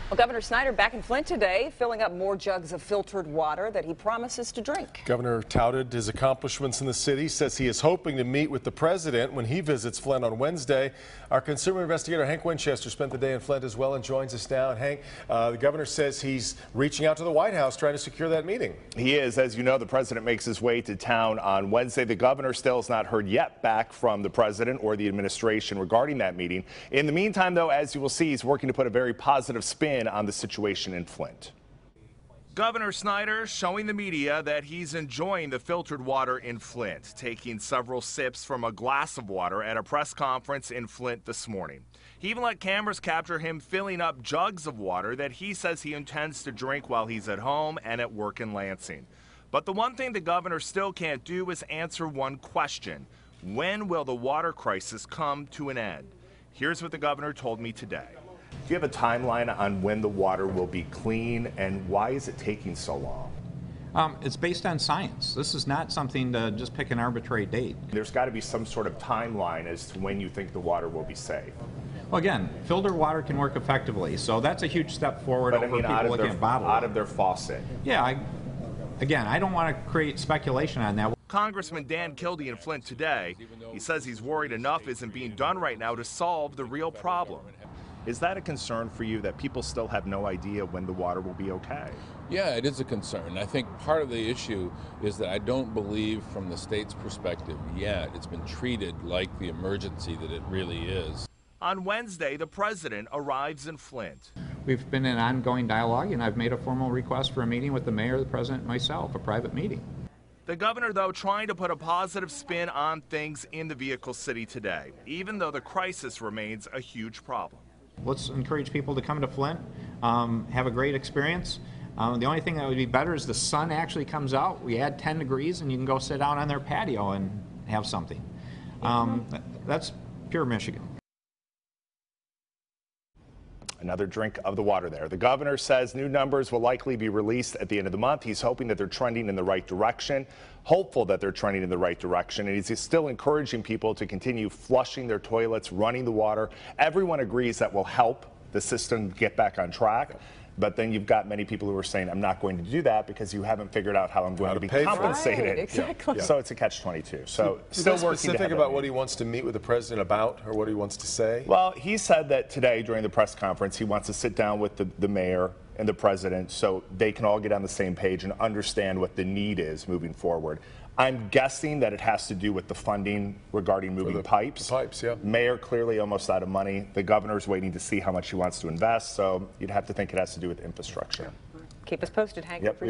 Well, Governor Snyder back in Flint today, filling up more jugs of filtered water that he promises to drink. Governor touted his accomplishments in the city, says he is hoping to meet with the president when he visits Flint on Wednesday. Our consumer investigator Hank Winchester spent the day in Flint as well and joins us now. And Hank, the governor says he's reaching out to the White House trying to secure that meeting. He is. As you know, the president makes his way to town on Wednesday. The governor still has not heard yet back from the president or the administration regarding that meeting. In the meantime, though, as you will see, he's working to put a very positive spin on the situation in Flint. Governor Snyder showing the media that he's enjoying the filtered water in Flint, taking several sips from a glass of water at a press conference in Flint this morning. He even let cameras capture him filling up jugs of water that he says he intends to drink while he's at home and at work in Lansing. But the one thing the governor still can't do is answer one question: when will the water crisis come to an end? Here's what the governor told me today. Do you have a timeline on when the water will be clean, and why is it taking so long? It's based on science. This is not something to just pick an arbitrary date. There's got to be some sort of timeline as to when you think the water will be safe. Well, again, filtered water can work effectively, so that's a huge step forward over people looking at bottled out of their faucet. Yeah, I don't want to create speculation on that. Congressman Dan Kildee in Flint today, he says he's worried enough isn't being done right now to solve the real problem. Is that a concern for you, that people still have no idea when the water will be okay? Yeah, it is a concern. I think part of the issue is that I don't believe from the state's perspective yet it's been treated like the emergency that it really is. On Wednesday, the president arrives in Flint. We've been in ongoing dialogue, and I've made a formal request for a meeting with the mayor, the president, and myself, a private meeting. The governor, though, trying to put a positive spin on things in the Vehicle City today, even though the crisis remains a huge problem. Let's encourage people to come to Flint, have a great experience. The only thing that would be better is the sun actually comes out. We add 10 degrees and you can go sit down on their patio and have something. That's pure Michigan. Another drink of the water there. The governor says new numbers will likely be released at the end of the month. He's hoping that they're trending in the right direction, hopeful that they're trending in the right direction, and he's still encouraging people to continue flushing their toilets, running the water. Everyone agrees that will help the system get back on track. But then you've got many people who are saying, I'm not going to do that because you haven't figured out how I'm going to be compensated. Right, exactly. Yeah. So it's a catch-22. So still working specific about what he wants to meet with the president about, or what he wants to say? Well, he said that today during the press conference he wants to sit down with the mayor and the president so they can all get on the same page and understand what the need is moving forward. I'm guessing that it has to do with the funding regarding moving pipes. The pipes, yeah. Mayor clearly almost out of money. The governor's waiting to see how much he wants to invest, so you'd have to think it has to do with infrastructure. Keep us posted, Hank. Yep.